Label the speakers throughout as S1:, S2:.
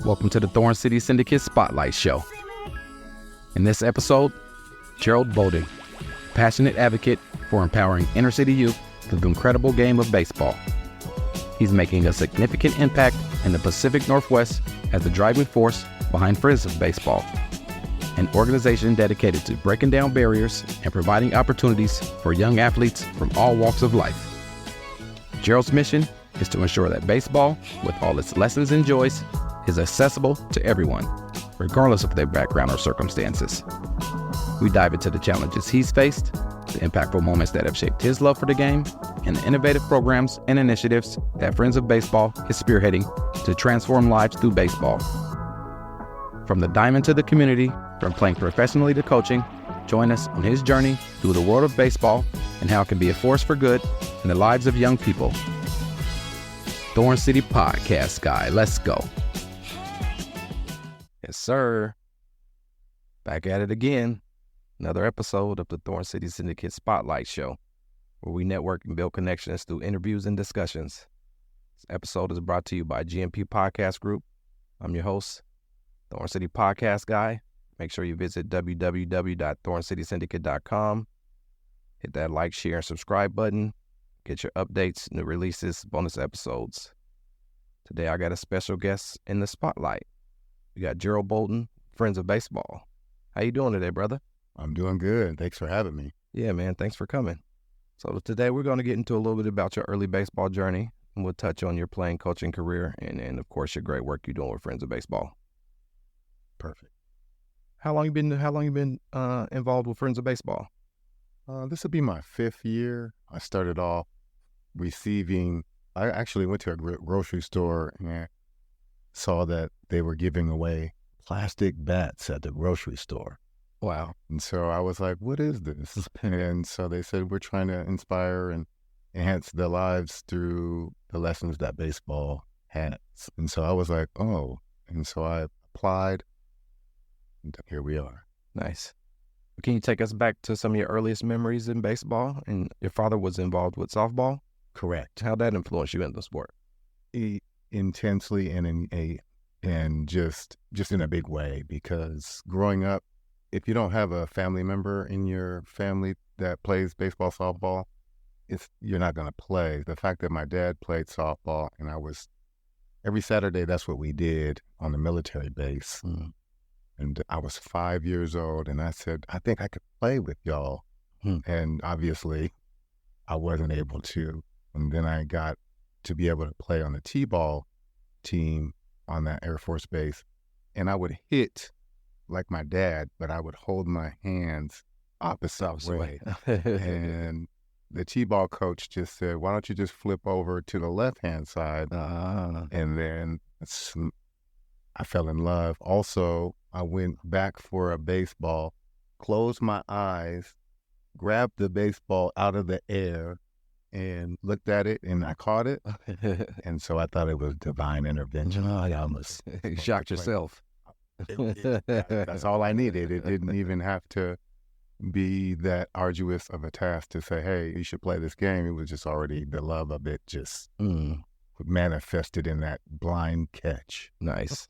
S1: Welcome to the Thorn City Syndicate Spotlight Show. In this episode, Gerald Bolden, passionate advocate for empowering inner city youth through the incredible game of baseball. He's making a significant impact in the Pacific Northwest as the driving force behind Friends of Baseball, an organization dedicated to breaking down barriers and providing opportunities for young athletes from all walks of life. Gerald's mission is to ensure that baseball, with all its lessons and joys, is accessible to everyone, regardless of their background or circumstances. We dive into the challenges he's faced, the impactful moments that have shaped his love for the game, and the innovative programs and initiatives that Friends of Baseball is spearheading to transform lives through baseball. From the diamond to the community, from playing professionally to coaching, join us on his journey through the world of baseball and how it can be a force for good in the lives of young people. Thorn City Podcast Guy, let's go. Yes, sir. Back at it again. Another episode of the Thorn City Syndicate Spotlight Show, where we network and build connections through interviews and discussions. This episode is brought to you by GMP Podcast Group. I'm your host, Thorn City Podcast Guy. Make sure you visit www.thorncitysyndicate.com. Hit that like, share, and subscribe button. Get your updates, new releases, bonus episodes. Today I got a special guest in the spotlight. We got Gerald Bolden, Friends of Baseball. How you doing today, brother?
S2: I'm doing good. Thanks for having me.
S1: Yeah, man. Thanks for coming. So today we're going to get into a little bit about your early baseball journey, and we'll touch on your playing coaching career and of course, your great work you're doing with Friends of Baseball.
S2: Perfect.
S1: How long you been involved with Friends of Baseball?
S2: This will be my 5th year. I started off receiving. I actually went to a grocery store and saw that they were giving away plastic bats at the grocery store.
S1: Wow.
S2: And so I was like, what is this? And so they said, we're trying to inspire and enhance their lives through the lessons that baseball has. And so I was like, oh. And so I applied, and here we are.
S1: Nice. Can you take us back to some of your earliest memories in baseball? And your father was involved with softball?
S2: Correct.
S1: How'd that influence you in the sport?
S2: Intensely and just in a big way, because growing up, if you don't have a family member in your family that plays baseball, softball, you're not going to play. The fact that my dad played softball and every Saturday, that's what we did on the military base. And I was 5 years old and I said, I think I could play with y'all. And obviously I wasn't able to. And then I got to be able to play on the T-ball team on that Air Force base. And I would hit like my dad, but I would hold my hands opposite way. And the T-ball coach just said, why don't you just flip over to the left-hand side? And then I fell in love. Also, I went back for a baseball, closed my eyes, grabbed the baseball out of the air, and looked at it, and I caught it. And so I thought it was divine intervention. I almost
S1: shocked yourself.
S2: That's all I needed. It didn't even have to be that arduous of a task to say, hey, you should play this game. It was just already the love of it just manifested in that blind catch.
S1: Nice.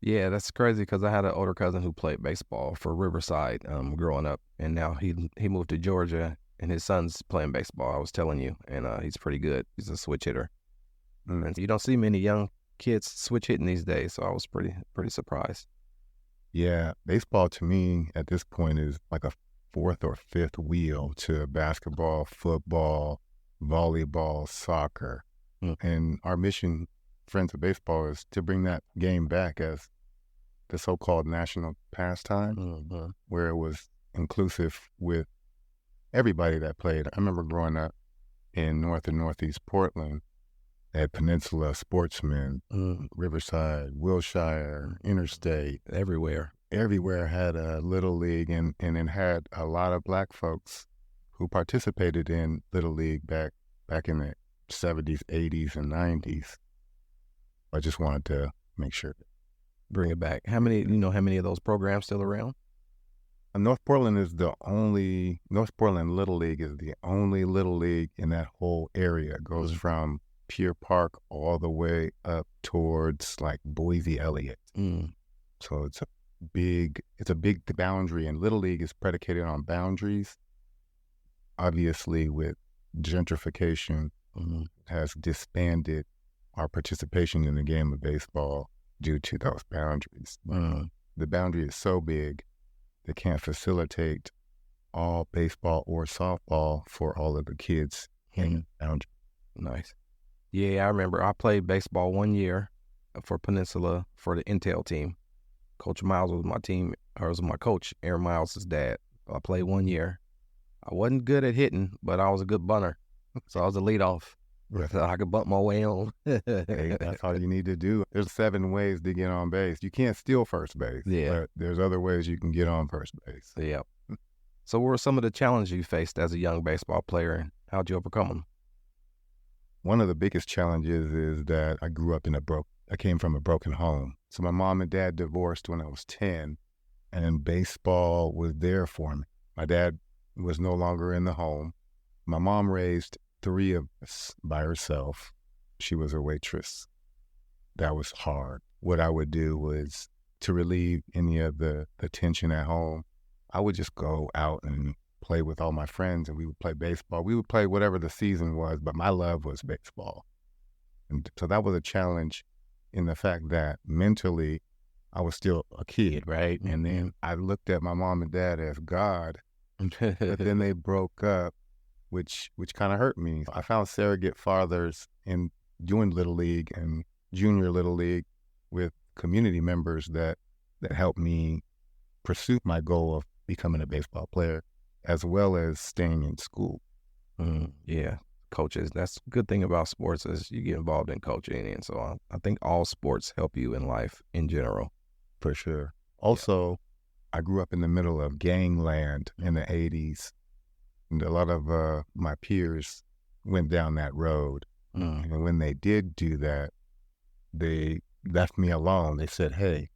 S1: Yeah, that's crazy because I had an older cousin who played baseball for Riverside growing up, and now he moved to Georgia, and his son's playing baseball, I was telling you, and he's pretty good. He's a switch hitter. And you don't see many young kids switch hitting these days, so I was pretty surprised.
S2: Yeah, baseball to me at this point is like a 4th or 5th wheel to basketball, football, volleyball, soccer. And our mission, Friends of Baseball, is to bring that game back as the so-called national pastime, where it was inclusive with everybody that played. I remember growing up in North and Northeast Portland at Peninsula, Sportsman, Riverside, Wilshire, Interstate.
S1: Everywhere
S2: had a Little League, and it had a lot of Black folks who participated in Little League back in the 70s, 80s, and 90s. I just wanted to make sure.
S1: Bring it back. How many of those programs still around?
S2: North Portland Little League is the only Little League in that whole area. It goes from Pier Park all the way up towards like Boise, Elliott. So it's a big boundary, and Little League is predicated on boundaries. Obviously, with gentrification, has disbanded our participation in the game of baseball due to those boundaries. The boundary is so big, they can't facilitate all baseball or softball for all of the kids in the boundary.
S1: Nice. Yeah, I remember I played baseball 1 year for Peninsula for the Intel team. Coach Miles was was my coach, Aaron Miles' dad. I played 1 year. I wasn't good at hitting, but I was a good bunter. So I was a leadoff. So I could bunt my way on.
S2: Hey, that's all you need to do. There's 7 ways to get on base. You can't steal first base.
S1: Yeah.
S2: But there's other ways you can get on first base.
S1: Yeah. So what were some of the challenges you faced as a young baseball player, and how'd you overcome them?
S2: One of the biggest challenges is that I came from a broken home. So my mom and dad divorced when I was 10, and baseball was there for me. My dad was no longer in the home. My mom raised 3 of us by herself. She was a waitress. That was hard. What I would do was, to relieve any of the tension at home, I would just go out and play with all my friends, and we would play baseball. We would play whatever the season was, but my love was baseball. And so that was a challenge in the fact that mentally I was still a kid, right? And then I looked at my mom and dad as God, but then they broke up, which kind of hurt me. I found surrogate fathers in doing Little League and Junior Little League with community members that helped me pursue my goal of becoming a baseball player, as well as staying in school.
S1: Yeah, coaches. That's a good thing about sports is you get involved in coaching, and so I think all sports help you in life in general.
S2: For sure. Also, I grew up in the middle of gangland in the 80s. And a lot of my peers went down that road. And when they did do that, they left me alone. They said, hey,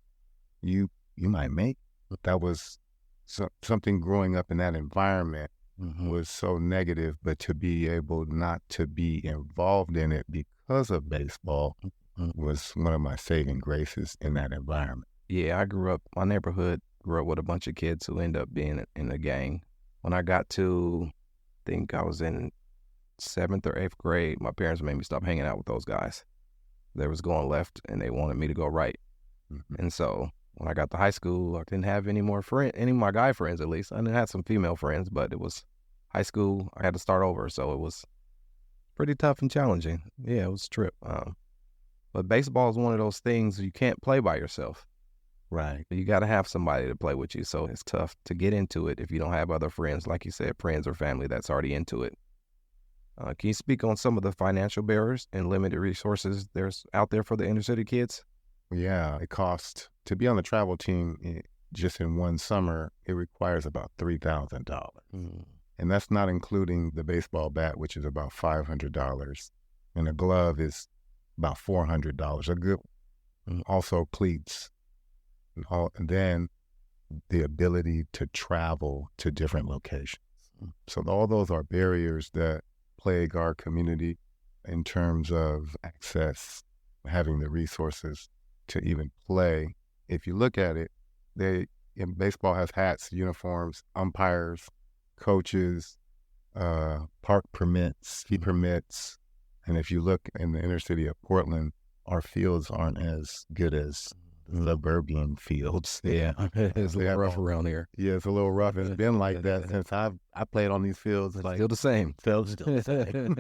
S2: you might make it. That was something growing up in that environment was so negative, but to be able not to be involved in it because of baseball was one of my saving graces in that environment.
S1: Yeah, my neighborhood grew up with a bunch of kids who ended up being in a gang. When I got to, I think I was in 7th or 8th grade, my parents made me stop hanging out with those guys. They was going left, and they wanted me to go right. And so when I got to high school, I didn't have any of my guy friends, at least. I didn't have some female friends, but it was high school. I had to start over, so it was pretty tough and challenging. Yeah, it was a trip. But baseball is one of those things you can't play by yourself.
S2: Right.
S1: You got to have somebody to play with you, so it's tough to get into it if you don't have other friends, like you said, friends or family that's already into it. Can you speak on some of the financial barriers and limited resources there's out there for the inner city kids?
S2: Yeah, it costs to be on the travel team just in one summer. It requires about $3,000, and that's not including the baseball bat, which is about $500, and a glove is about $400. A good, also cleats, and then the ability to travel to different locations. So all those are barriers that plague our community in terms of access, having the resources to even play. If you look at it, baseball has hats, uniforms, umpires, coaches, park permits, fee permits. And if you look in the inner city of Portland, our fields aren't as good as suburban fields.
S1: Yeah, it's a little rough around here.
S2: Yeah, it's a little rough. It's been like that since I played on these fields.
S1: It's still the same.
S2: Still the same.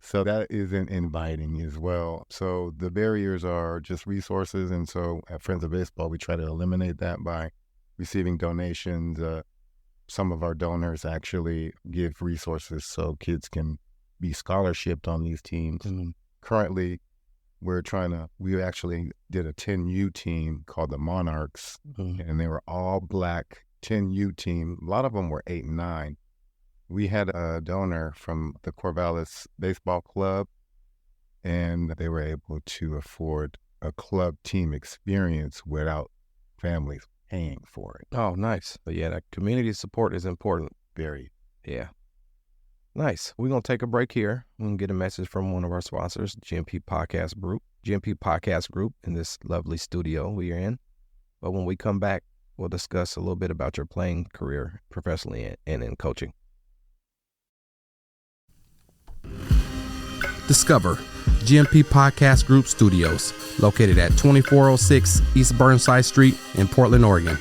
S2: So that isn't inviting as well. So the barriers are just resources. And so at Friends of Baseball, we try to eliminate that by receiving donations. Some of our donors actually give resources so kids can be scholarshiped on these teams. Currently, we actually did a 10U team called the Monarchs, and they were all black 10U team. A lot of them were 8 and 9. We had a donor from the Corvallis Baseball Club, and they were able to afford a club team experience without families paying for it.
S1: Oh, nice. But yeah, that community support is important.
S2: Very.
S1: Yeah. Nice. We're going to take a break here. We're going to get a message from one of our sponsors, GMP Podcast Group in this lovely studio we are in. But when we come back, we'll discuss a little bit about your playing career professionally and in coaching. Discover GMP Podcast Group Studios, located at 2406 East Burnside Street in Portland, Oregon,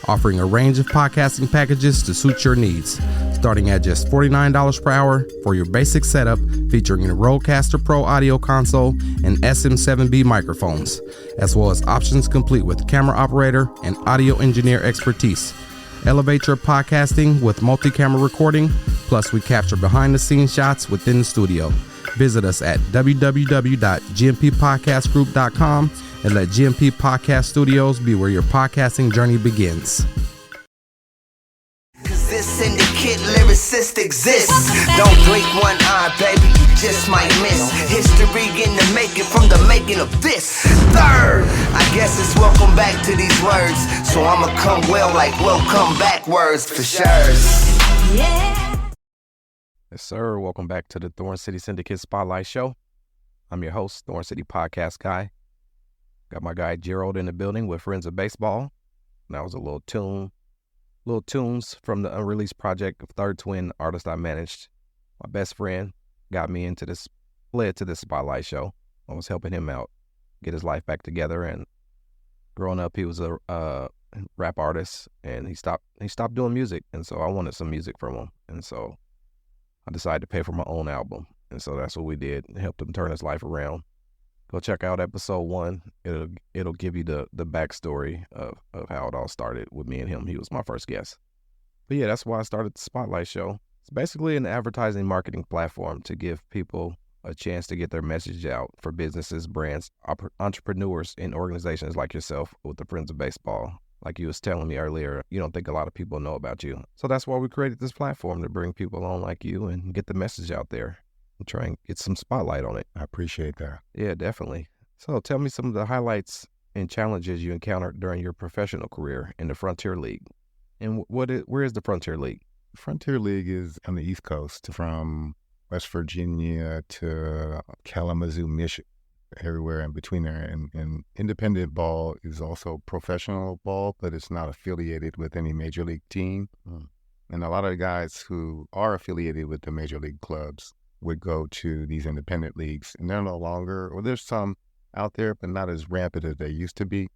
S1: offering a range of podcasting packages to suit your needs, starting at just $49 per hour for your basic setup, featuring a Rodecaster Pro audio console and SM7B microphones, as well as options complete with camera operator and audio engineer expertise. Elevate your podcasting with multi-camera recording, plus we capture behind-the-scenes shots within the studio. Visit us at www.gmpodcastgroup.com and let GMP Podcast Studios be where your podcasting journey begins.
S3: This syndicate lyricist exists. Don't blink one eye, baby, you just might miss history in the making from the making of this. Third, I guess it's welcome back to these words. So I'ma come well like welcome back words for sure. Yeah.
S1: Yes, sir. Welcome back to the Thorn City Syndicate Spotlight Show. I'm your host, Thorn City Podcast Guy. Got my guy Gerald in the building with Friends of Baseball. That was a little tunes from the unreleased project of Third Twin, artist I managed. My best friend got me led to this Spotlight Show. I was helping him out, get his life back together. And growing up, he was a rap artist, and he stopped doing music. And so I wanted some music from him. And so I decided to pay for my own album. And so that's what we did. Helped him turn his life around. Go check out episode 1. It'll give you the backstory of how it all started with me and him. He was my first guest. But yeah, that's why I started the Spotlight Show. It's basically an advertising marketing platform to give people a chance to get their message out for businesses, brands, entrepreneurs, and organizations like yourself with the Friends of Baseball. Like you was telling me earlier, you don't think a lot of people know about you. So that's why we created this platform, to bring people on like you and get the message out there and try and get some spotlight on it.
S2: I appreciate that.
S1: Yeah, definitely. So tell me some of the highlights and challenges you encountered during your professional career in the Frontier League. And where is the Frontier League?
S2: Frontier League is on the East Coast, from West Virginia to Kalamazoo, Michigan, everywhere in between there. And independent ball is also professional ball, but it's not affiliated with any major league team. And a lot of the guys who are affiliated with the major league clubs would go to these independent leagues, and they're no longer, or there's some out there, but not as rampant as they used to be.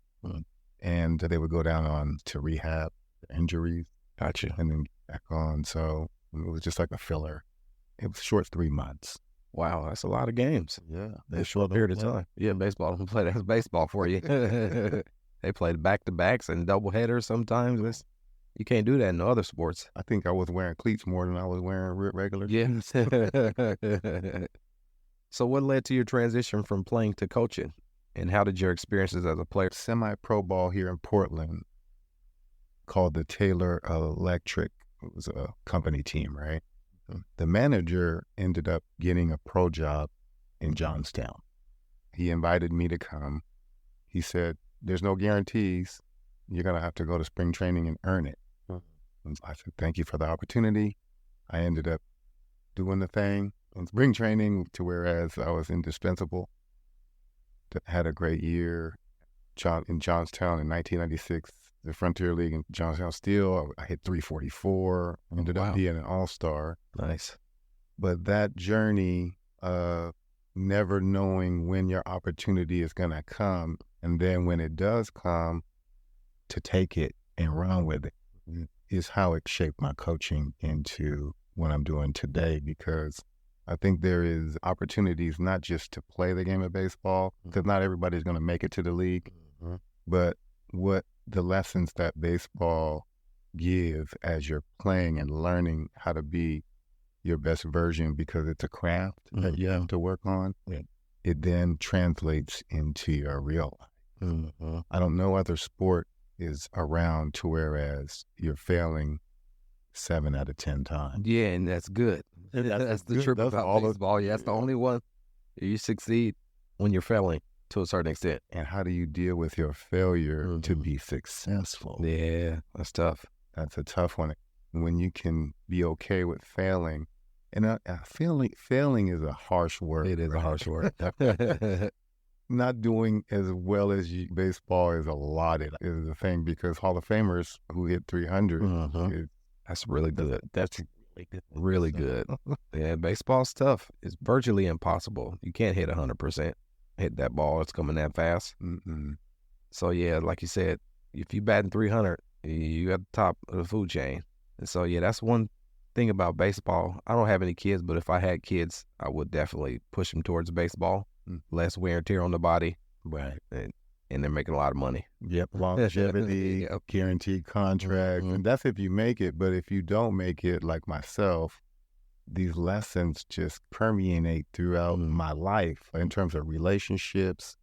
S2: And they would go down on to rehab injuries.
S1: Gotcha.
S2: And then back on. So it was just like a filler. It was short 3 months.
S1: Wow, that's a lot of games.
S2: Yeah.
S1: In a short period of time. Yeah, baseball don't play. That's baseball for you. They play back-to-backs and doubleheaders sometimes. You can't do that in other sports.
S2: I think I was wearing cleats more than I was wearing regular.
S1: Yeah. So what led to your transition from playing to coaching? And how did your experiences as a player?
S2: Semi-pro ball here in Portland called the Taylor Electric. It was a company team, right? The manager ended up getting a pro job in Johnstown. He invited me to come. He said, there's no guarantees. You're going to have to go to spring training and earn it. And I said, thank you for the opportunity. I ended up doing the thing in spring training, to whereas I was indispensable. Had a great year in Johnstown in 1996. The Frontier League in Johnstown Steel, I hit 344, ended up being an all-star.
S1: Nice.
S2: But that journey of never knowing when your opportunity is going to come, and then when it does come, to take it and run with it, is how it shaped my coaching into what I'm doing today. Because I think there is opportunities not just to play the game of baseball, because not everybody's going to make it to the league, but what the lessons that baseball give as you're playing and learning how to be your best version, because it's a craft that you have to work on. It then translates into your real life. I don't know other sport is around to whereas you're failing 7 out of 10 times.
S1: Yeah, and that's good. That's the truth about baseball. Yeah, that's the only one. You succeed when you're failing to a certain extent.
S2: And how do you deal with your failure to be successful?
S1: Yeah, that's tough.
S2: That's a tough one. When you can be okay with failing And failing is a harsh word.
S1: It is a harsh word.
S2: Not doing as well as baseball is allotted is the thing, because Hall of Famers who hit 300,
S1: That's really good. That's really good. Yeah, baseball's tough. It's virtually impossible. You can't hit 100%. Hit that ball. It's coming that fast. So, yeah, like you said, if you batting 300, you at the top of the food chain. And so, yeah, that's one thing about baseball. I don't have any kids, but if I had kids, I would definitely push them towards baseball. Less wear and tear on the body.
S2: Right.
S1: And they're making a lot of money.
S2: Yep. Longevity, guaranteed contract. And that's if you make it. But if you don't make it, like myself, these lessons just permeate throughout my life in terms of relationships,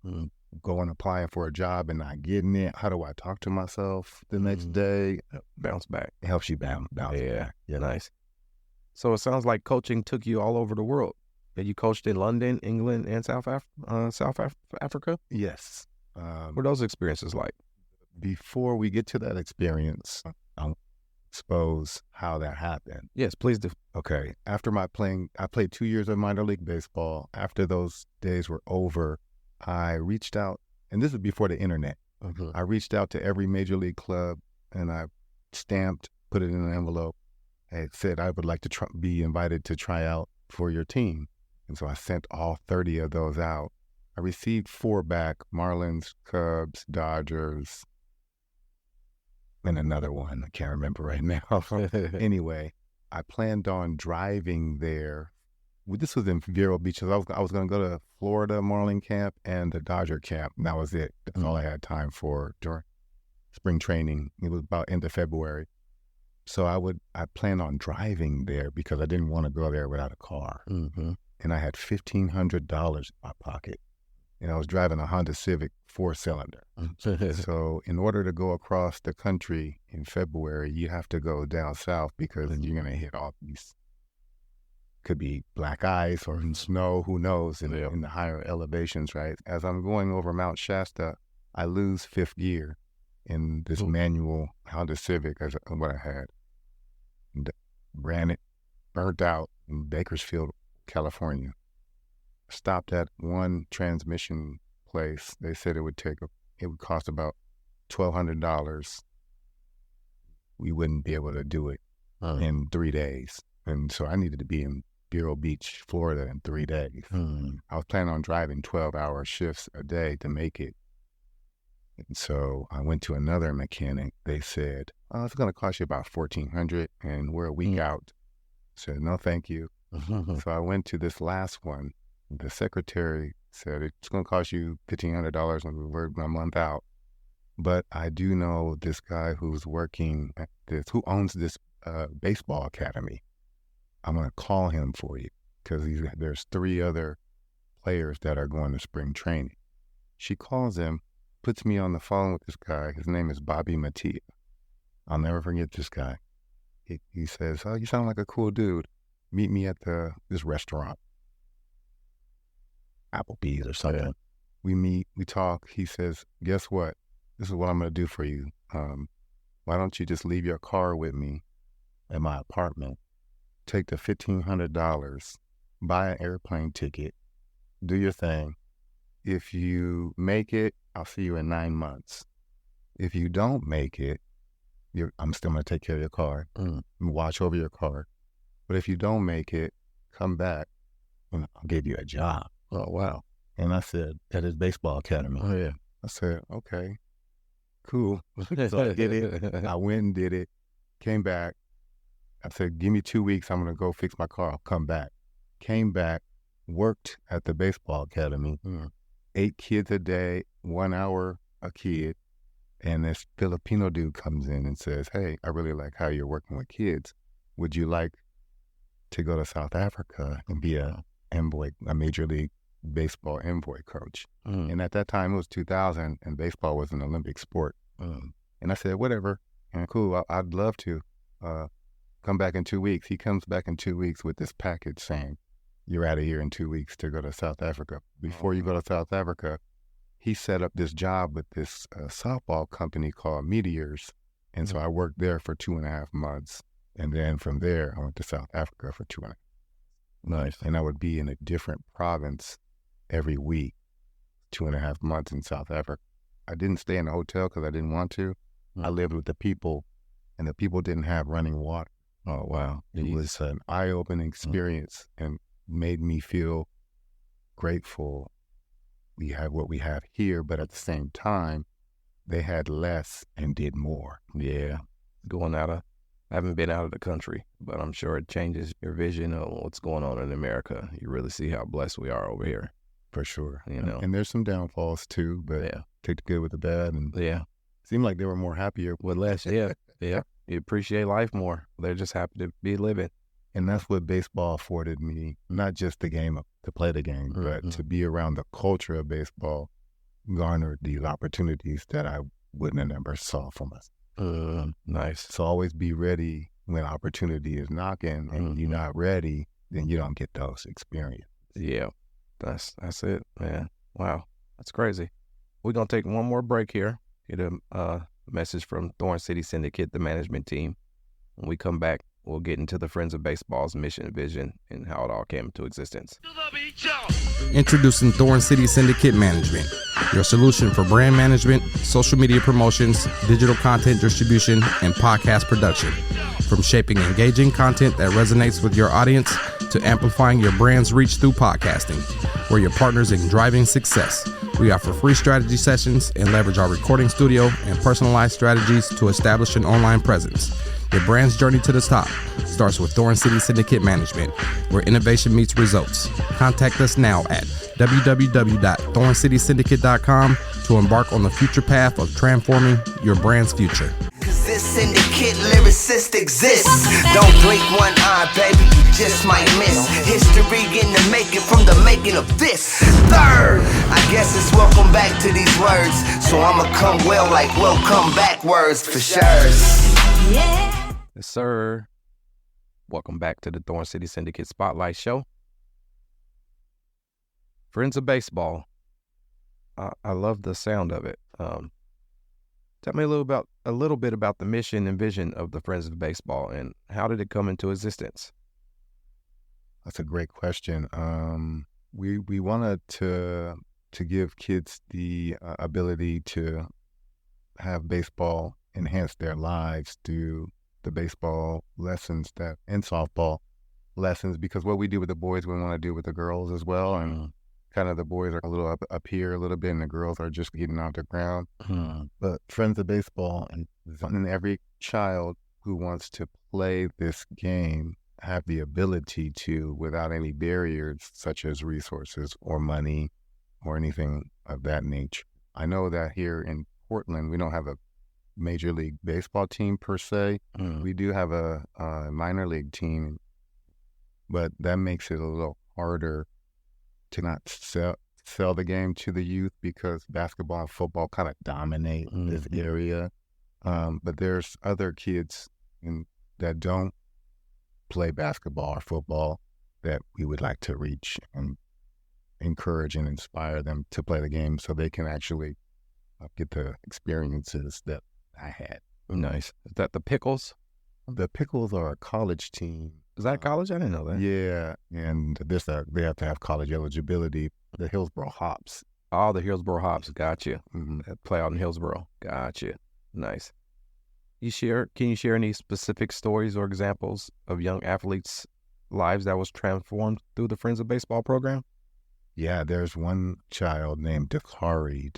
S2: going applying for a job and not getting it. How do I talk to myself the next day?
S1: Bounce back.
S2: It helps you bounce back.
S1: Yeah, nice. So it sounds like coaching took you all over the world. You coached in London, England, and South Africa?
S2: Yes.
S1: What are those experiences like?
S2: Before we get to that experience, I'll expose how that happened.
S1: Yes, please do.
S2: Okay. After I played 2 years of minor league baseball. After those days were over, I reached out, and this is before the internet. I reached out to every major league club, and I stamped, put it in an envelope, and said I would like to be invited to try out for your team. And so I sent all 30 of those out. I received 4 back: Marlins, Cubs, Dodgers, and another one I can't remember right now. Anyway, I planned on driving there. This was in Vero Beach. I was going to go to Florida Marlin camp and the Dodger camp. And that was it. That's all I had time for during spring training. It was about end of February. So I planned on driving there because I didn't want to go there without a car. And I had $1,500 in my pocket. And I was driving a Honda Civic 4-cylinder. So in order to go across the country in February, you have to go down south because you're going to hit all these, could be black ice or snow, who knows, in the higher elevations, right? As I'm going over Mount Shasta, I lose 5th gear in this manual Honda Civic as what I had. And ran it, burnt out in Bakersfield, California. Stopped at one transmission place. They said it would cost about $1,200. We wouldn't be able to do it in 3 days. And so I needed to be in Vero Beach, Florida in 3 days. I was planning on driving 12-hour shifts a day to make it. And so I went to another mechanic. They said, it's going to cost you about $1,400 and we're a week out. I said, no, thank you. So I went to this last one. The secretary said, it's going to cost you $1,500 and we're a month out. But I do know this guy who's working at who owns this baseball academy. I'm going to call him for you because there's 3 other players that are going to spring training. She calls him, puts me on the phone with this guy. His name is Bobby Mattia. I'll never forget this guy. He says, you sound like a cool dude. Meet me at this restaurant, Applebee's or something. Yeah. We meet, we talk. He says, guess what? This is what I'm going to do for you. Why don't you just leave your car with me at my apartment? Take the $1,500, buy an airplane ticket, do your thing. If you make it, I'll see you in 9 months. If you don't make it, I'm still going to take care of your car and watch over your car. But if you don't make it, come back and I'll give you a job.
S1: Oh, wow.
S2: And I said, at his baseball academy.
S1: Oh, yeah.
S2: I said, okay, cool. So I did it. I went and did it, came back. I said, give me 2 weeks. I'm going to go fix my car. I'll come back. Came back, worked at the baseball academy, 8 kids a day, 1 hour a kid. And this Filipino dude comes in and says, hey, I really like how you're working with kids. Would you like to go to South Africa and be a major league baseball envoy coach? And at that time, it was 2000 and baseball was an Olympic sport. And I said, whatever. And cool, I'd love to come back in 2 weeks. He comes back in 2 weeks with this package saying, you're out of here in 2 weeks to go to South Africa. Before you go to South Africa, he set up this job with this softball company called Meteors. And so I worked there for 2.5 months. And then from there, I went to South Africa for 2.5.
S4: Nice.
S2: And I would be in a different province every week, 2.5 months in South Africa. I didn't stay in a hotel because I didn't want to. I lived with the people, and the people didn't have running water.
S4: Oh, wow.
S2: It was an eye-opening experience and made me feel grateful. We have what we have here, but at the same time, they had less and did more.
S4: Yeah. I haven't been out of the country, but I'm sure it changes your vision of what's going on in America. You really see how blessed we are over here.
S2: For sure.
S4: You know.
S2: And there's some downfalls too, but take the good with the bad. And seemed like they were more happier
S4: with less. Yeah. You appreciate life more. They're just happy to be living.
S2: And that's what baseball afforded me, not just the game, to play the game, but to be around the culture of baseball garnered these opportunities that I wouldn't have never saw from us.
S4: Nice.
S2: So always be ready when opportunity is knocking, and you're not ready, then you don't get those experiences.
S4: Yeah, that's it, man. Wow, that's crazy. We're going to take one more break here, get a message from Thorn City Syndicate, the management team. When we come back, we'll get into the Friends of Baseball's mission and vision and how it all came into existence.
S1: Introducing Thorn City Syndicate Management, your solution for brand management, social media promotions, digital content distribution, and podcast production. From shaping engaging content that resonates with your audience to amplifying your brand's reach through podcasting, we're your partners in driving success. We offer free strategy sessions and leverage our recording studio and personalized strategies to establish an online presence. Your brand's journey to the top starts with Thorn City Syndicate Management, where innovation meets results. Contact us now at www.thorncitysyndicate.com to embark on the future path of transforming your brand's future.
S3: Cause this syndicate lyricist exists. Don't blink one eye, baby, you just might miss history in the making from the making of this. Third, I guess it's welcome back to these words. So I'ma come well like welcome back words for sure.
S4: Yes, sir. Welcome back to the Thorn City Syndicate Spotlight Show. Friends of Baseball. I love the sound of it. Tell me a little bit about the mission and vision of the Friends of Baseball, and how did it come into existence?
S2: That's a great question. We wanted to give kids the ability to have baseball enhance their lives through the baseball lessons and softball lessons, because what we do with the boys, we want to do with the girls as well. And kind of the boys are a little up here a little bit, and the girls are just getting off the ground. But Friends of Baseball and every child who wants to play this game have the ability to, without any barriers such as resources or money or anything of that nature. I know that here in Portland, we don't have a Major League Baseball team per se. We do have a minor league team, but that makes it a little harder to not sell the game to the youth, because basketball and football kind of dominate this area. But there's other kids that don't play basketball or football that we would like to reach and encourage and inspire them to play the game so they can actually get the experiences that I had.
S4: Nice. Is that the Pickles?
S2: The Pickles are a college team.
S4: Is that college? I didn't know that.
S2: Yeah, and they have to have college eligibility. The Hillsborough Hops.
S4: Oh, the Hillsborough Hops. Gotcha. Play out in Hillsborough. Gotcha. Nice. Can you share any specific stories or examples of young athletes' lives that was transformed through the Friends of Baseball program?
S2: Yeah, there's one child named Dakari.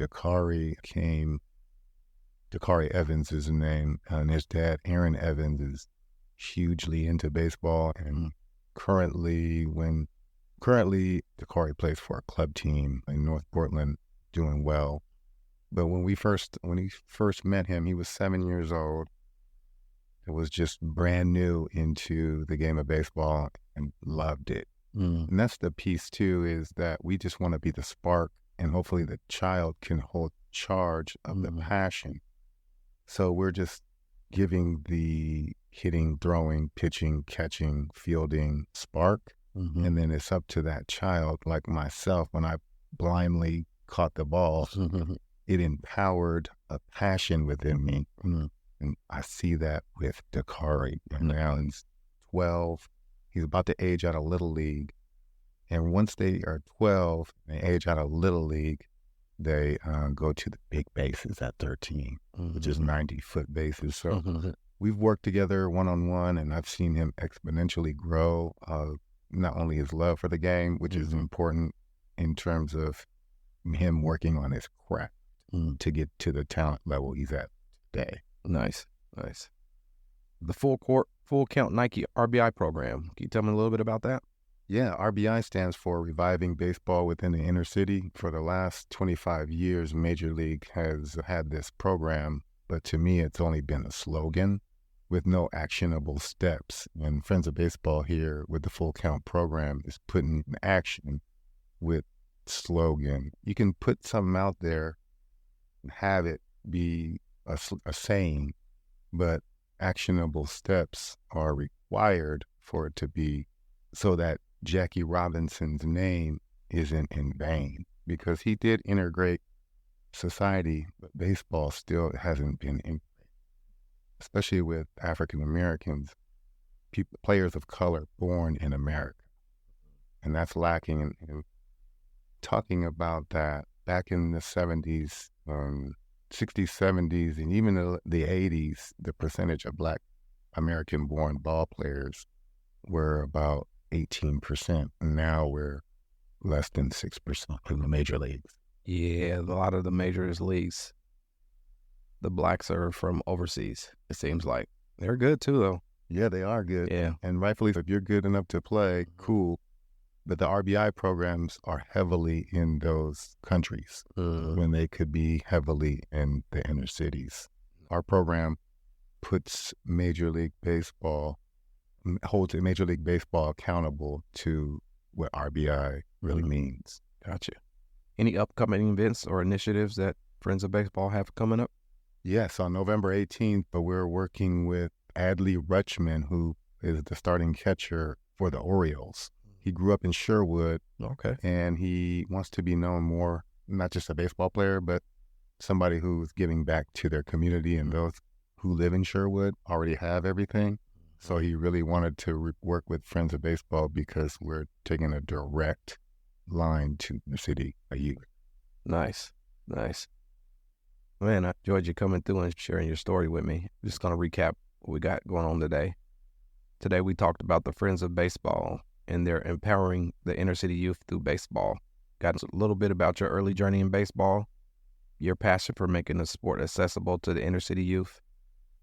S2: Dakari Evans is his name, and his dad, Aaron Evans, is hugely into baseball, and currently Dakari plays for a club team in North Portland, doing well. But when he first met him, he was 7 years old. It was just brand new into the game of baseball and loved it. And that's the piece too, is that we just want to be the spark, and hopefully the child can hold charge of the passion. So we're just giving the hitting, throwing, pitching, catching, fielding spark. And then it's up to that child, like myself, when I blindly caught the ball, it empowered a passion within me. And I see that with Dakari. And now he's 12, He's about to age out of Little League. And once they are 12, they age out of Little League, they go to the big bases at 13, which is 90-foot bases. So we've worked together one-on-one, and I've seen him exponentially grow, not only his love for the game, which is important in terms of him working on his craft to get to the talent level he's at today.
S4: Nice. The full Count NIKE RBI program. Can you tell me a little bit about that?
S2: Yeah, RBI stands for Reviving Baseball Within the Inner City. For the last 25 years, Major League has had this program, but to me, it's only been a slogan with no actionable steps. And Friends of Baseball here with the Full Count program is putting in action with slogan. You can put something out there and have it be a saying, but actionable steps are required for it to be, so that Jackie Robinson's name isn't in vain, because he did integrate society, but baseball still hasn't been integrated, especially with African Americans, players of color born in America. And that's lacking. And talking about that back in the 70s, 60s, 70s, and even the 80s, the percentage of Black American-born ball players were about 18%. And now we're less than 6% in the major leagues.
S4: Yeah, a lot of the major leagues, the blacks are from overseas, it seems like. They're good too, though.
S2: Yeah, they are good.
S4: Yeah.
S2: And rightfully, if you're good enough to play, cool. But the RBI programs are heavily in those countries when they could be heavily in the inner cities. Our program puts Major League Baseball, holds Major League Baseball accountable to what RBI really means.
S4: Gotcha. Any upcoming events or initiatives that Friends of Baseball have coming up?
S2: Yes, on November 18th, but we're working with Adley Rutschman, who is the starting catcher for the Orioles. He grew up in Sherwood, and he wants to be known more, not just a baseball player, but somebody who's giving back to their community, and those who live in Sherwood already have everything. So he really wanted to work with Friends of Baseball because we're taking a direct line to the city of youth.
S4: Nice. Man, I enjoyed you coming through and sharing your story with me. Just going to recap what we got going on today. Today we talked about the Friends of Baseball and they're empowering the inner city youth through baseball. Got a little bit about your early journey in baseball, your passion for making the sport accessible to the inner city youth,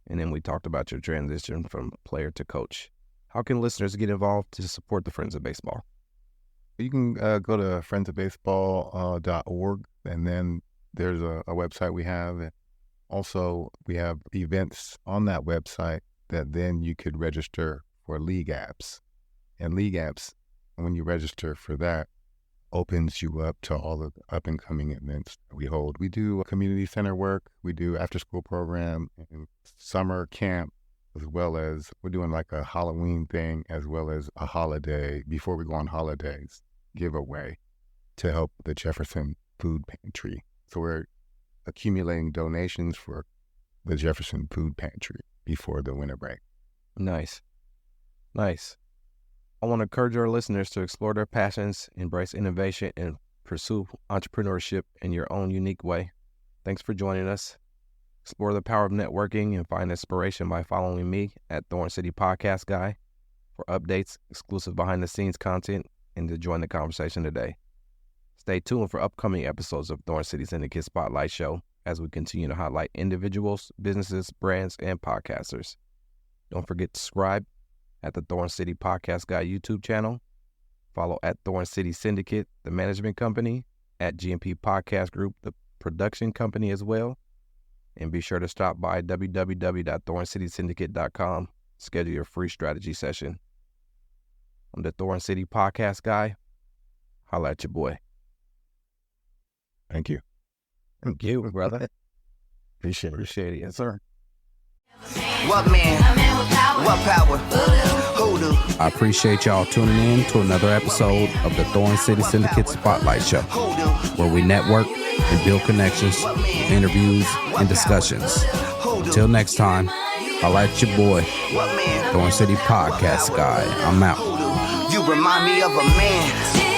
S4: and then we talked about your transition from player to coach. How can listeners get involved to support the Friends of Baseball?
S2: You can go to friendsofbaseball.org, and then there's a website we have. Also, we have events on that website that then you could register for league apps. And league apps, when you register for that, opens you up to all of the up-and-coming events that we hold. We do community center work. We do after-school program and summer camp, as well as we're doing like a Halloween thing, as well as a holiday, before we go on holidays, giveaway to help the Jefferson Food Pantry. So we're accumulating donations for the Jefferson Food Pantry before the winter break.
S4: Nice. I want to encourage our listeners to explore their passions, embrace innovation, and pursue entrepreneurship in your own unique way. Thanks for joining us. Explore the power of networking and find inspiration by following me at Thorn City Podcast Guy for updates, exclusive behind-the-scenes content, and to join the conversation today. Stay tuned for upcoming episodes of Thorn City Syndicate Spotlight Show as we continue to highlight individuals, businesses, brands, and podcasters. Don't forget to subscribe at the Thorn City Podcast Guy YouTube channel. Follow at Thorn City Syndicate, the management company, at GMP Podcast Group, the production company as well. And be sure to stop by www.thorncitysyndicate.com. Schedule your free strategy session. I'm the Thorn City Podcast Guy. Holla at your boy.
S2: Thank you.
S4: Thank you, brother.
S2: Appreciate it.
S4: Yes, sir.
S3: What man? What power? Hoodoo.
S1: I appreciate y'all tuning in to another episode of the Thorn City Syndicate Spotlight Show, where we network and build connections, interviews, and discussions. Until next time, I like your boy, Thorn City Podcast Guy. I'm out.
S3: You remind me of a man.